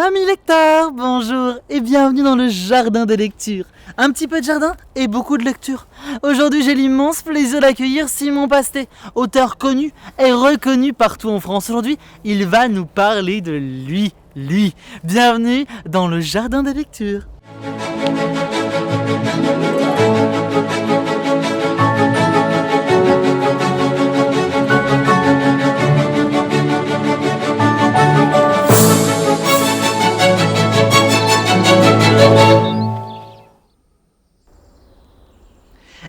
Amis lecteurs, bonjour et bienvenue dans le jardin des lectures. Un petit peu de jardin et beaucoup de lecture. Aujourd'hui, j'ai l'immense plaisir d'accueillir Simon Pastet, auteur connu et reconnu partout en France. Aujourd'hui, il va nous parler de lui. Bienvenue dans le jardin des lectures.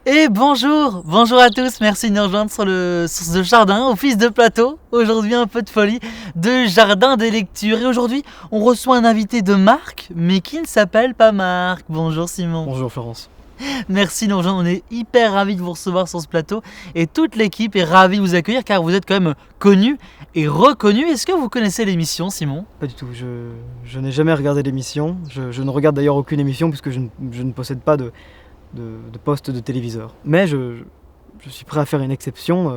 Et bonjour à tous, merci de nous rejoindre sur ce jardin, office de plateau. Aujourd'hui un peu de folie, de jardin des lectures. Et aujourd'hui on reçoit un invité de marque, mais qui ne s'appelle pas Marc. Bonjour Simon. Bonjour Florence. Merci de nous rejoindre, on est hyper ravis de vous recevoir sur ce plateau. Et toute l'équipe est ravie de vous accueillir car vous êtes quand même connu et reconnu. Est-ce que vous connaissez l'émission, Simon ? Pas du tout, je n'ai jamais regardé l'émission. Je ne regarde d'ailleurs aucune émission puisque je ne possède pas de poste de téléviseur. Mais je suis prêt à faire une exception.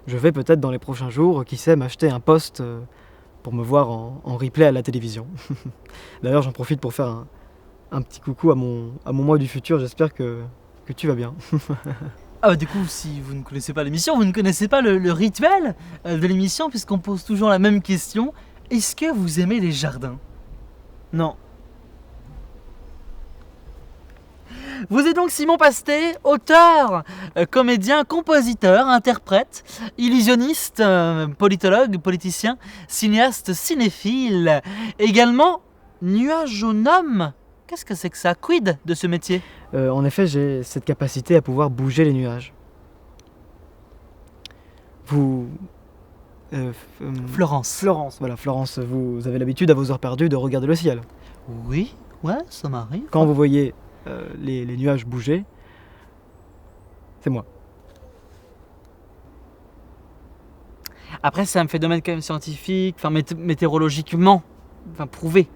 Je vais peut-être dans les prochains jours, qui sait, m'acheter un poste pour me voir en replay à la télévision. D'ailleurs, j'en profite pour faire un petit coucou à mon moi du futur. J'espère que tu vas bien. Ah bah du coup, si vous ne connaissez pas l'émission, vous ne connaissez pas le rituel de l'émission, puisqu'on pose toujours la même question. Est-ce que vous aimez les jardins ? Non. Vous êtes donc Simon Pastet, auteur, comédien, compositeur, interprète, illusionniste, politologue, politicien, cinéaste, cinéphile, également nuageonome. Qu'est-ce que c'est que ça ? Quid de ce métier ? En effet, j'ai cette capacité à pouvoir bouger les nuages. Florence. Voilà, Florence, vous avez l'habitude à vos heures perdues de regarder le ciel. Oui, ouais, ça m'arrive. Quand vous voyez les nuages bouger, c'est moi. Après, c'est un phénomène quand même scientifique, enfin météorologiquement, enfin prouvé.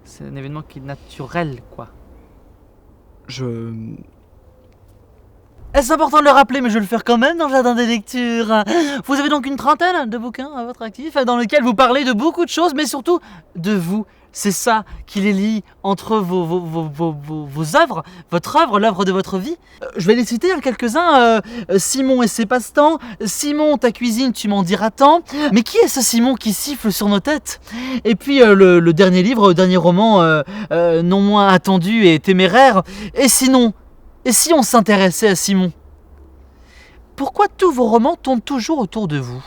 C'est un événement qui est naturel, quoi. Est-ce important de le rappeler, mais je vais le faire quand même dans le jardin des lectures. Vous avez donc une trentaine de bouquins à votre actif, dans lesquels vous parlez de beaucoup de choses, mais surtout de vous. C'est ça qui les lie entre vos œuvres, votre œuvre, l'œuvre de votre vie. Je vais les citer quelques-uns. Simon et ses passe-temps. Simon, ta cuisine, tu m'en diras tant. Mais qui est ce Simon qui siffle sur nos têtes ? Et puis le dernier livre, le dernier roman, non moins attendu et téméraire. Et sinon, et si on s'intéressait à Simon ? Pourquoi tous vos romans tournent toujours autour de vous ?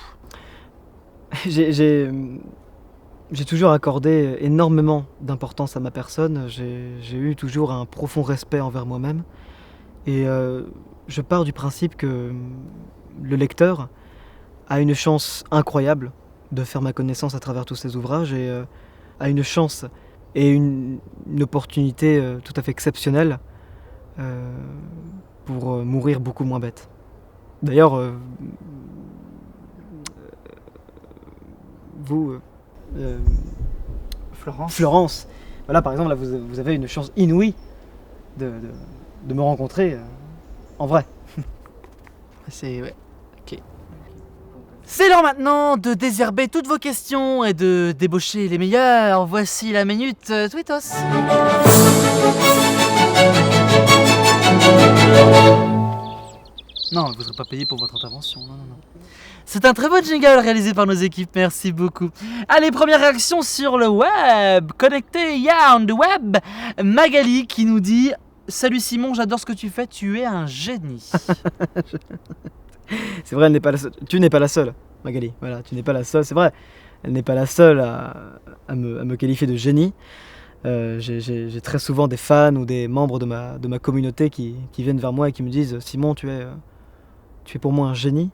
J'ai toujours accordé énormément d'importance à ma personne. J'ai eu toujours un profond respect envers moi-même. Et je pars du principe que le lecteur a une chance incroyable de faire ma connaissance à travers tous ces ouvrages et a une chance et une opportunité tout à fait exceptionnelle pour mourir beaucoup moins bête. D'ailleurs, vous... Florence, voilà, par exemple, là, vous avez une chance inouïe de me rencontrer en vrai. Ouais. Ok. C'est l'heure maintenant de désherber toutes vos questions et de débaucher les meilleurs. Voici la minute Tweetos. Non, vous ne serez pas payé pour votre intervention. Non. C'est un très beau jingle réalisé par nos équipes, merci beaucoup. Allez, première réaction sur le web, connecté, on the web. Magali qui nous dit « Salut Simon, j'adore ce que tu fais, tu es un génie. » C'est vrai, tu n'es pas la seule, Magali. Voilà, tu n'es pas la seule, c'est vrai. Elle n'est pas la seule à me qualifier de génie. J'ai très souvent des fans ou des membres de ma communauté qui viennent vers moi et qui me disent « Simon, tu es pour moi un génie. »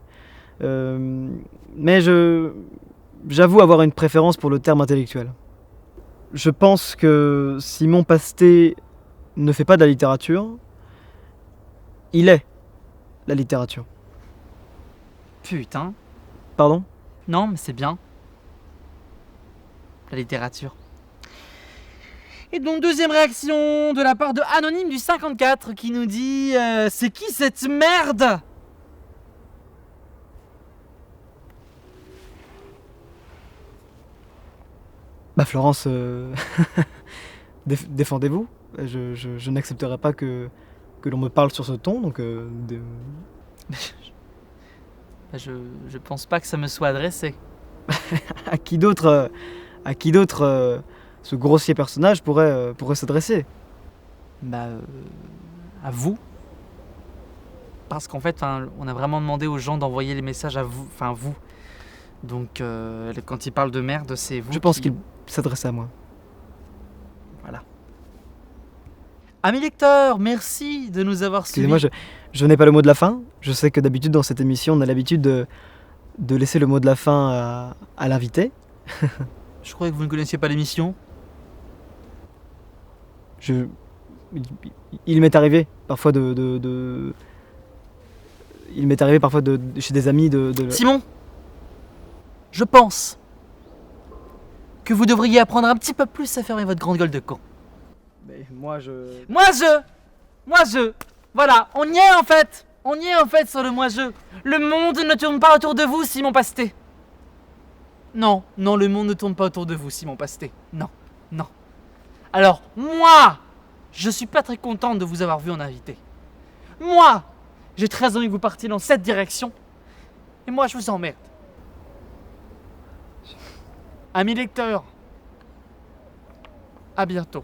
Mais j'avoue avoir une préférence pour le terme intellectuel. Je pense que Simon Pastet ne fait pas de la littérature, il est la littérature. Putain. Pardon ? Non, mais c'est bien. La littérature. Et donc deuxième réaction de la part de Anonyme du 54 qui nous dit c'est qui cette merde ? Bah Florence, défendez-vous. Je n'accepterai pas que l'on me parle sur ce ton, donc Bah, je pense pas que ça me soit adressé. à qui d'autre ce grossier personnage pourrait s'adresser? Bah, à vous. Parce qu'en fait, on a vraiment demandé aux gens d'envoyer les messages à vous, enfin vous. Donc, quand ils parlent de merde, c'est vous. Je pense qu'il s'adressait à moi. Voilà. Amis lecteurs, merci de nous avoir suivis. Excusez-moi, je n'ai pas le mot de la fin. Je sais que d'habitude dans cette émission, on a l'habitude de laisser le mot de la fin à l'invité. Je croyais que vous ne connaissiez pas l'émission. Il m'est arrivé parfois il m'est arrivé parfois chez des amis Simon, je pense que vous devriez apprendre un petit peu plus à fermer votre grande gueule de con. Mais moi je... Voilà, on y est en fait. On y est en fait sur le moi-je. Le monde ne tourne pas autour de vous, Simon Pasté. Non, le monde ne tourne pas autour de vous, Simon Pasté. Non. Alors, moi, je suis pas très contente de vous avoir vu en invité. Moi, j'ai très envie que vous partiez dans cette direction. Et moi, je vous emmerde. Amis lecteurs, à bientôt.